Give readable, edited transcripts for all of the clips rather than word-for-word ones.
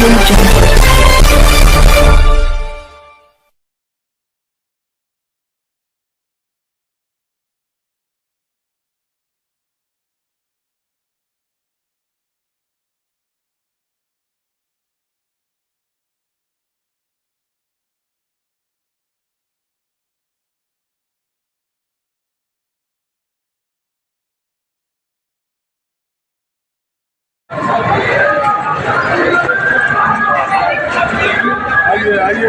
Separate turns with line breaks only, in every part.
Audio Jungle.
आइए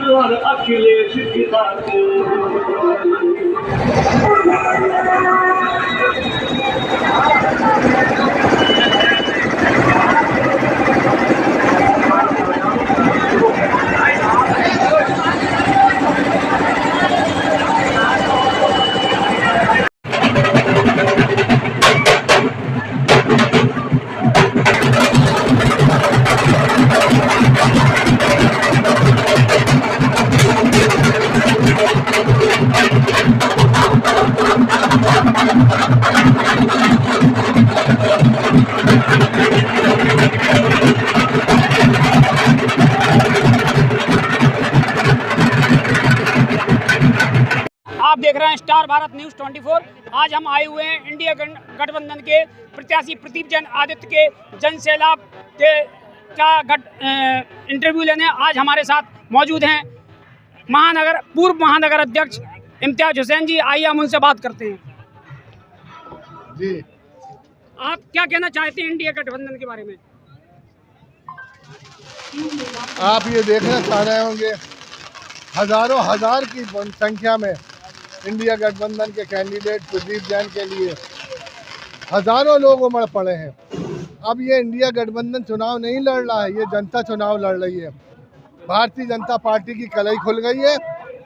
और अखिलेश की
आप देख रहे हैं स्टार भारत न्यूज़ 24। आज हम आए हुए हैं इंडिया गठबंधन के प्रत्याशी प्रदीप जैन आदित्य के जन सैलाब के इंटरव्यू लेने आज हमारे साथ मौजूद हैं पूर्व महानगर अध्यक्ष इम्तियाज हुसैन जी। आइए हम उनसे बात करते हैं।
जी,
आप क्या कहना चाहते हैं इंडिया गठबंधन के बारे में?
आप ये देखना चाह रहे होंगे हजारों हजार की संख्या में इंडिया गठबंधन के कैंडिडेट प्रदीप जैन के लिए हजारों लोग उमड़ पड़े हैं। अब ये इंडिया गठबंधन चुनाव नहीं लड़ रहा है, ये जनता चुनाव लड़ रही है। भारतीय जनता पार्टी की कलई खुल गई है।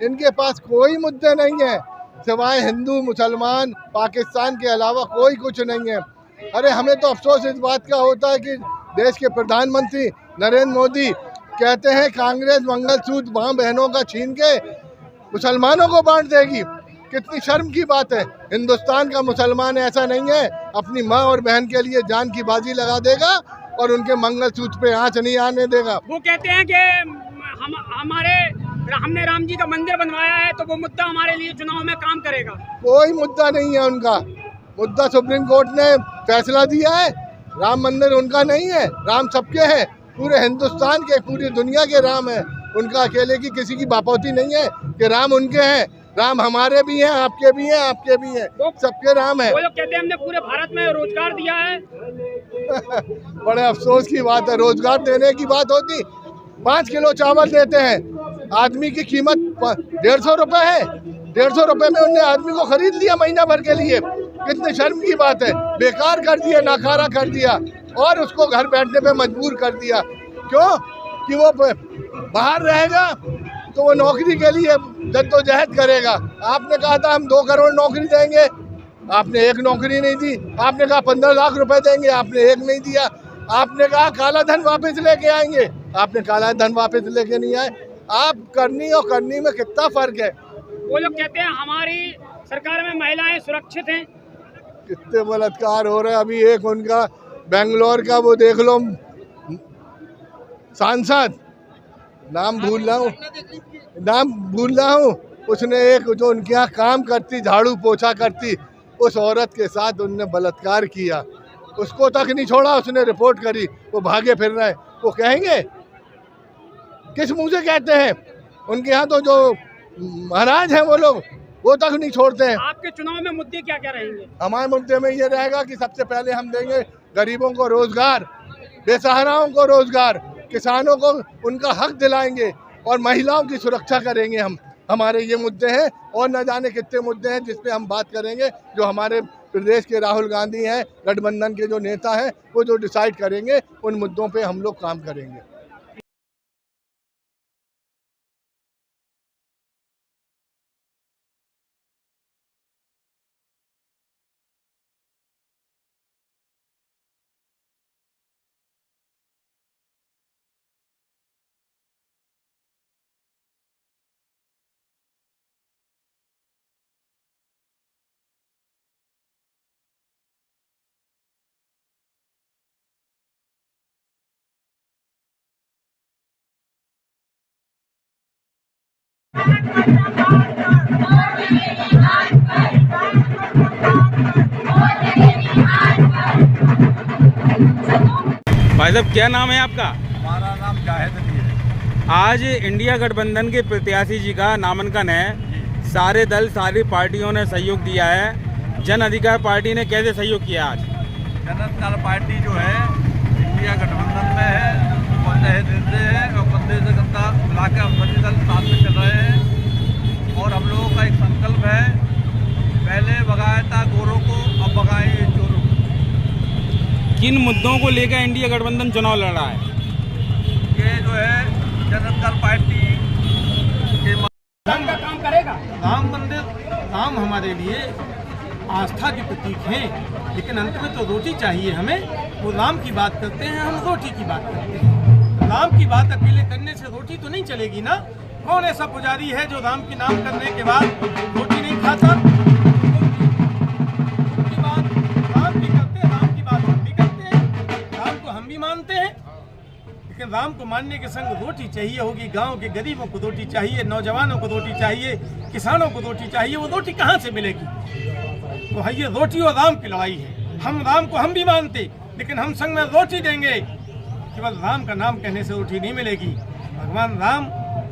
इनके पास कोई मुद्दे नहीं है सिवाय हिंदू मुसलमान पाकिस्तान के अलावा कोई कुछ नहीं है। अरे हमें तो अफसोस इस बात का होता है कि देश के प्रधानमंत्री नरेंद्र मोदी कहते हैं कांग्रेस मंगलसूत्र मां बहनों का छीन के मुसलमानों को बांट देगी। कितनी शर्म की बात है। हिंदुस्तान का मुसलमान ऐसा नहीं है, अपनी माँ और बहन के लिए जान की बाजी लगा देगा और उनके मंगलसूत्र पे आंच नहीं आने देगा।
वो कहते हैं कि हमने राम जी का मंदिर बनवाया है तो वो मुद्दा हमारे लिए चुनाव में काम करेगा।
कोई मुद्दा नहीं है उनका। मुद्दा सुप्रीम कोर्ट ने फैसला दिया है, राम मंदिर उनका नहीं है, राम सबके हैं, पूरे हिंदुस्तान के पूरी दुनिया के राम है। उनका अकेले की किसी की बापौती नहीं है कि राम उनके हैं। राम हमारे भी हैं, आपके भी हैं, आपके भी हैं, सबके राम है।
वो लोग कहते हैं हमने पूरे भारत में रोजगार दिया है।
बड़े अफसोस की बात है, रोजगार देने की बात होती 5 किलो चावल देते हैं, आदमी की कीमत 150 रुपए है। 150 रुपए में उनने आदमी को खरीद लिया महीना भर के लिए। कितनी शर्म की बात है। बेकार कर दिया, नाकारा कर दिया और उसको घर बैठने पे मजबूर कर दिया। क्यों? कि वो बाहर रहेगा तो वो नौकरी के लिए जद्दोजहद करेगा। आपने कहा था हम 2 करोड़ नौकरी देंगे, आपने एक नौकरी नहीं दी। आपने कहा 15 लाख रुपए देंगे, आपने एक नहीं दिया। आपने कहा काला धन वापस लेके आएंगे, आपने काला धन वापस लेके नहीं आए। आप करनी और करनी में कितना फर्क है।
वो लोग कहते हैं हमारी सरकार में महिलाएं सुरक्षित हैं।
कितने बलात्कार हो रहे हैं। अभी एक उनका बेंगलोर का वो देख लो सांसद, नाम भूल रहा हूँ, उसने एक जो उनके यहाँ काम करती झाड़ू पोछा करती उस औरत के साथ उनने बलात्कार किया। उसको तक नहीं छोड़ा, उसने रिपोर्ट करी, वो भागे फिर रहे, वो कहेंगे? किस मुंह से कहते हैं? उनके यहाँ तो जो महाराज हैं वो लोग, वो तक नहीं छोड़ते हैं।
आपके चुनाव में मुद्दे क्या क्या रहेंगे?
हमारे मुद्दे में ये रहेगा कि सबसे पहले हम देंगे गरीबों को रोजगार, बेसहाराओं को रोजगार, किसानों को उनका हक दिलाएंगे और महिलाओं की सुरक्षा करेंगे हम। हमारे ये मुद्दे हैं और न जाने कितने मुद्दे हैं जिस पे हम बात करेंगे। जो हमारे प्रदेश के राहुल गांधी हैं, गठबंधन के जो नेता हैं, वो जो डिसाइड करेंगे, उन मुद्दों पे हम लोग काम करेंगे।
भाई साहब, क्या नाम है आपका?
हमारा नाम जाहिद अली है।
आज इंडिया गठबंधन के प्रत्याशी जी का नामांकन है। सारे दल, सारी पार्टियों ने सहयोग दिया है। जन अधिकार पार्टी ने कैसे सहयोग किया आज?
जन अधिकार पार्टी जो है इंडिया गठबंधन में है, पहले दिन से है और बंदे से गंदा मिलाकर सभी दल साथ में चल रहे हैं। और हम लोगों का एक संकल्प है, पहले भगाया था गोरों को, अब भगाएंगे चोरों को।
किन मुद्दों को लेकर इंडिया गठबंधन चुनाव लड़ रहा है?
ये जो है जन अधिकार पार्टी के
राम का काम करेगा।
राम मंदिर, राम हमारे लिए आस्था के प्रतीक हैं, लेकिन अंत में तो रोटी चाहिए हमें। वो राम की बात करते हैं, हम रोटी की बात करते हैं। राम की बात अकेले करने से रोटी तो नहीं चलेगी ना। कौन ऐसा पुजारी है जो राम के नाम करने के बाद रोटी नहीं खाता? उनकी बात राम की करते हैं, राम की बात हम भी करते हैं, राम को हम भी मानते हैं, लेकिन राम को मानने के संग रोटी चाहिए होगी। गांव के गरीबों को रोटी चाहिए, नौजवानों को रोटी चाहिए, किसानों को रोटी चाहिए। वो रोटी कहाँ से मिलेगी? तो है ये रोटी और राम की लड़ाई है। हम राम को हम भी मानते, लेकिन हम संग में रोटी देंगे। केवल राम का नाम कहने से रोटी नहीं मिलेगी। भगवान राम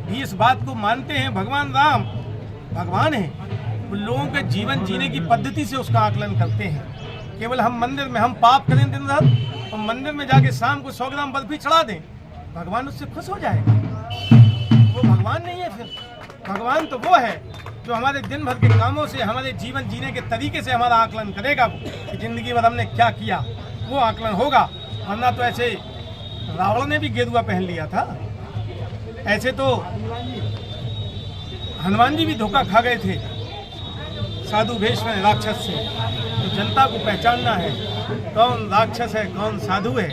भी इस बात को मानते हैं। भगवान राम भगवान है, उन लोगों के जीवन जीने की पद्धति से उसका आकलन करते हैं। केवल हम मंदिर में हम पाप करें दिन रात और मंदिर में जाके शाम को 100 ग्राम बर्फी चढ़ा दें, भगवान उससे खुश हो जाएगा? वो भगवान नहीं है। फिर भगवान तो वो है जो हमारे दिन भर के कामों से, हमारे जीवन जीने के तरीके से हमारा आकलन करेगा कि जिंदगी भर हमने क्या किया, वो आकलन होगा। वरना तो ऐसे रावण ने भी गेरुआ पहन लिया था, ऐसे तो हनुमान जी भी धोखा खा गए थे साधु भेष में राक्षस से। तो जनता को पहचानना है कौन राक्षस है कौन साधु है।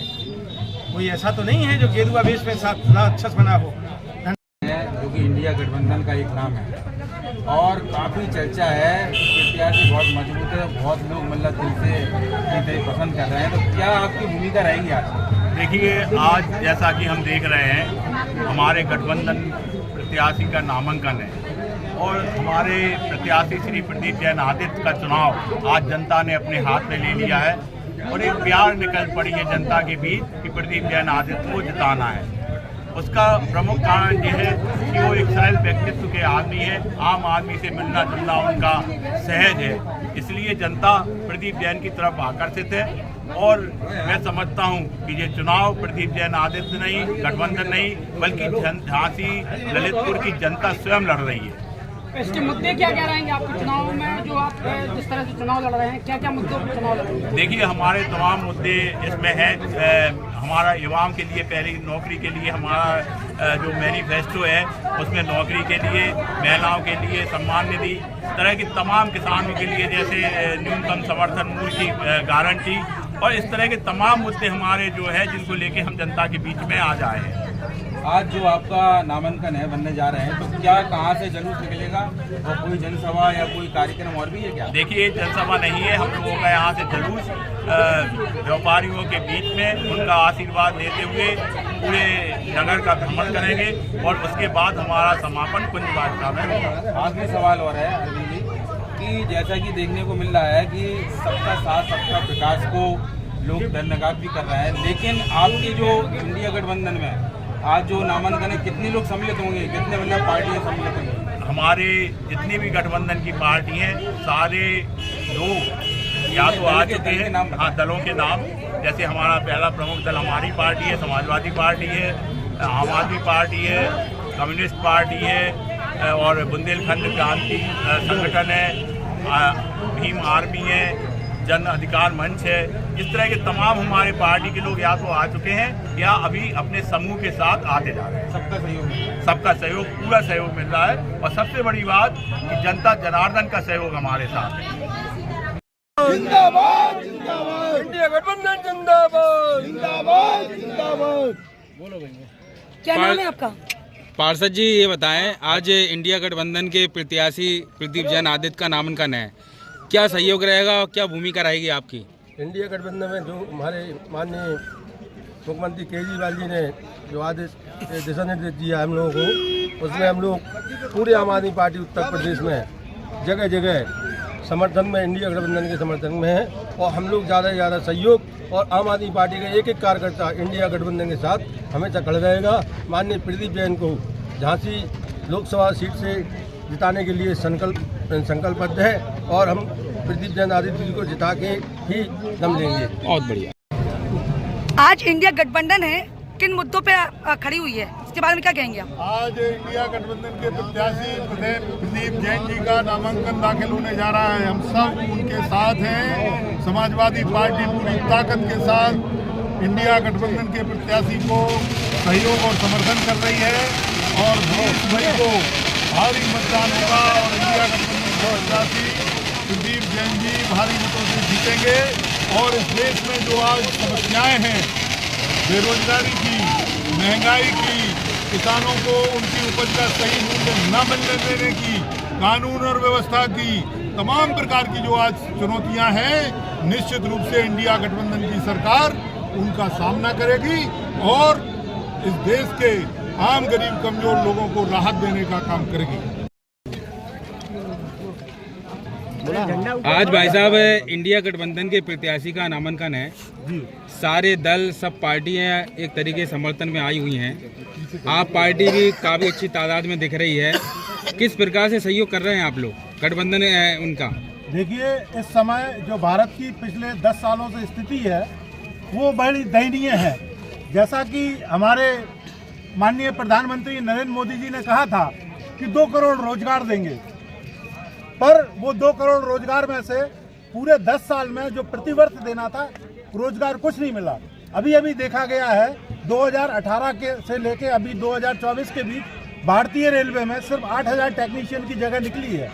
कोई ऐसा तो नहीं है जो गेरुआ भेष में राक्षस बना हो।
जो कि इंडिया गठबंधन का एक नाम है और काफ़ी चर्चा है, प्रत्याशी बहुत मजबूत है, बहुत लोग मतलब दिल से पसंद कर रहे हैं। तो क्या आपकी भूमिका रहेगी आज?
देखिए, आज जैसा कि हम देख रहे हैं, हमारे गठबंधन प्रत्याशी का नामांकन है और हमारे प्रत्याशी श्री प्रदीप जैन आदित्य का चुनाव आज जनता ने अपने हाथ में ले लिया है और एक प्यार निकल पड़ी है जनता के बीच कि प्रदीप जैन आदित्य को जिताना है। उसका प्रमुख कारण ये है कि वो एक सरल व्यक्तित्व के आदमी है, आम आदमी से मिलना जुलना उनका सहज है, इसलिए जनता प्रदीप जैन की तरफ आकर्षित है। और मैं समझता हूँ कि ये चुनाव प्रदीप जैन आदित्य नहीं, गठबंधन नहीं, बल्कि झांसी ललितपुर की जनता स्वयं लड़ रही है।
इसके मुद्दे क्या क्या रहेंगे आपके चुनाव में? जो आप जिस तरह से चुनाव लड़ रहे हैं, क्या क्या मुद्दों पर चुनाव लड़ रहे हैं?
देखिए, हमारे तमाम मुद्दे इसमें हैं। हमारा युवाओं के लिए पहली नौकरी के लिए हमारा जो मैनिफेस्टो है उसमें नौकरी के लिए, महिलाओं के लिए सम्मान निधि, तरह की तमाम किसानों के लिए जैसे न्यूनतम समर्थन मूल्य की गारंटी और इस तरह के तमाम मुद्दे हमारे जो है जिनको लेके हम जनता के बीच में आ जाए हैं।
आज जो आपका नामांकन है बनने जा रहे हैं, तो क्या कहाँ से जुलूस निकलेगा और कोई जनसभा या कोई कार्यक्रम और भी है क्या?
देखिए, जनसभा नहीं है, हम लोगों का यहाँ से जुलूस व्यापारियों के बीच में उनका आशीर्वाद देते हुए पूरे नगर का भ्रमण करेंगे और उसके बाद हमारा समापन कुंज बादशाह में होगा।
आखिरी सवाल और है अरविंद जी कि जैसा कि देखने को मिल रहा है कि सबका साथ सबका विकास को लोग धन्यवाद भी कर रहे हैं, लेकिन आपकी जो इंडिया गठबंधन में आज जो नामांकन है, कितने लोग सम्मिलित होंगे, कितने मतलब पार्टियां सम्मिलित होंगी?
हमारे जितनी भी गठबंधन की पार्टी हैं, सारे लोग या तो आ चुके हैं। हाँ, दलों के नाम, जैसे हमारा पहला प्रमुख दल हमारी पार्टी है, समाजवादी पार्टी है, आम आदमी पार्टी है, कम्युनिस्ट पार्टी है और बुंदेलखंड क्रांति संगठन है, भीम आर्मी है, जन अधिकार मंच है। इस तरह के तमाम हमारे पार्टी के लोग या तो आ चुके हैं या अभी अपने समूह के साथ आते जा रहे हैं। सबका सहयोग, पूरा सहयोग मिल रहा है और सबसे बड़ी बात कि जनता जनार्दन का सहयोग हमारे साथ है।
जिंदाबाद जिंदाबाद इंडिया गठबंधन जिंदाबाद जिंदाबाद जिंदाबाद।
क्या नाम है आपका?
पार्षद जी, ये बताएं, आज इंडिया गठबंधन के प्रत्याशी प्रदीप जैन आदित्य का नामांकन है, क्या सहयोग रहेगा और क्या भूमिका रहेगी आपकी?
इंडिया गठबंधन में जो हमारे माननीय मुख्यमंत्री केजरीवाल जी ने जो आदेश दिशा निर्देश दिया हम लोगों को, उसमें हम लोग पूरे आम आदमी पार्टी उत्तर प्रदेश में जगह जगह समर्थन में, इंडिया गठबंधन के समर्थन में है और हम लोग ज़्यादा से ज़्यादा सहयोग और आम आदमी पार्टी का एक एक कार्यकर्ता इंडिया गठबंधन के साथ हमेशा खड़ा रहेगा। माननीय प्रदीप जैन को झांसी लोकसभा सीट से जिताने के लिए संकल्पबद्ध है और हम प्रदीप जैन आदित्य जी को जिता के ही दम लेंगे।
बहुत बढ़िया।
आज इंडिया गठबंधन है, किन मुद्दों पे खड़ी हुई है, इसके बारे में क्या कहेंगे आप?
आज इंडिया गठबंधन के प्रत्याशी प्रदीप जैन जी का नामांकन दाखिल होने जा रहा है। हम सब उनके साथ हैं। समाजवादी पार्टी पूरी ताकत के साथ इंडिया गठबंधन के प्रत्याशी को सहयोग और समर्थन कर रही है और 20 मई को भारी मतदान होगा और इंडिया गठबंधन के प्रत्याशी प्रदीप जैन जी भारी मतों से जीतेंगे। और इस देश में जो आज समस्याएं हैं, बेरोजगारी की, महंगाई की, किसानों को उनकी उपज का सही मूल्य न मिलने देने की, कानून और व्यवस्था की, तमाम प्रकार की जो आज चुनौतियां हैं, निश्चित रूप से इंडिया गठबंधन की सरकार उनका सामना करेगी और इस देश के आम गरीब कमजोर लोगों को राहत देने का काम करेगी।
आज भाई साहब इंडिया गठबंधन के प्रत्याशी का नामांकन है, सारे दल, सब पार्टियां एक तरीके समर्थन में आई हुई हैं। आप पार्टी भी काफी अच्छी तादाद में दिख रही है, किस प्रकार से सहयोग कर रहे हैं आप लोग, गठबंधन है उनका?
देखिए, इस समय जो भारत की पिछले 10 सालों से स्थिति है वो बड़ी दयनीय है। जैसा कि हमारे माननीय प्रधानमंत्री नरेंद्र मोदी जी ने कहा था कि 2 करोड़ रोजगार देंगे, पर वो 2 करोड़ रोजगार में से पूरे 10 साल में जो प्रतिवर्ष देना था रोजगार कुछ नहीं मिला। अभी अभी देखा गया है 2018 के से लेके अभी 2024 के बीच भारतीय रेलवे में सिर्फ 8000 टेक्नीशियन की जगह निकली है।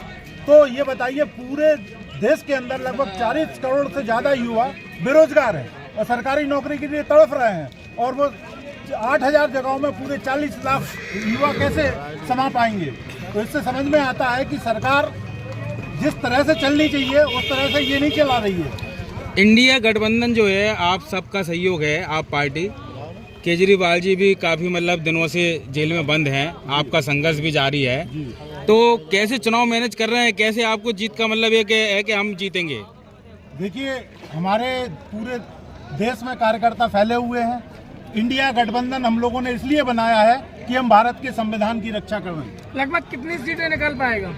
तो ये बताइए, पूरे देश के अंदर लगभग 40 करोड़ से ज़्यादा युवा बेरोजगार हैं और सरकारी नौकरी के लिए तड़फ रहे हैं और वो 8000 जगहों में पूरे 40 लाख युवा कैसे समा पाएंगे? तो इससे समझ में आता है कि सरकार जिस तरह से चलनी चाहिए उस तरह से ये नहीं चला रही है।
इंडिया गठबंधन जो है, आप सबका सहयोग है, आप पार्टी, केजरीवाल जी भी काफ़ी मतलब दिनों से जेल में बंद हैं, आपका संघर्ष भी जारी है, तो कैसे चुनाव मैनेज कर रहे हैं, कैसे आपको जीत का मतलब ये है कि हम जीतेंगे?
देखिए, हमारे पूरे देश में कार्यकर्ता फैले हुए हैं। इंडिया गठबंधन हम लोगों ने इसलिए बनाया है कि हम भारत के संविधान की रक्षा करें।
लगभग कितनी सीटें निकल पाएगा?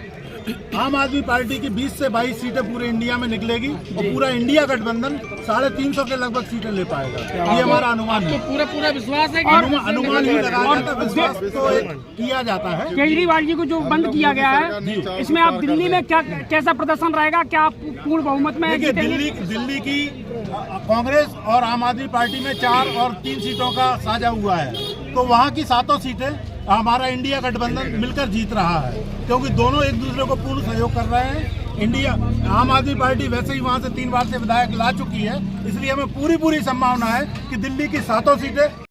आम आदमी पार्टी की 20 से 22 सीटें पूरे इंडिया में निकलेगी और पूरा इंडिया गठबंधन 350 के लगभग सीटें ले पाएगा, ये हमारा अनुमान है।
पूरा विश्वास है?
अनुमान ही लगाया जाता है, विश्वास तो किया जाता है।
केजरीवाल जी को जो बंद किया गया है, इसमें आप दिल्ली में क्या कैसा प्रदर्शन रहेगा, क्या आप पूर्ण बहुमत में जीतेंगे?
दिल्ली की कांग्रेस और आम आदमी पार्टी में 4 और 3 सीटों का साझा हुआ है, तो वहाँ की 7 सीटें हमारा इंडिया गठबंधन मिलकर जीत रहा है, क्योंकि दोनों एक दूसरे को पूर्ण सहयोग कर रहे हैं। इंडिया आम आदमी पार्टी वैसे ही वहाँ से 3 बार से विधायक ला चुकी है, इसलिए हमें पूरी संभावना है कि दिल्ली की 7 सीटें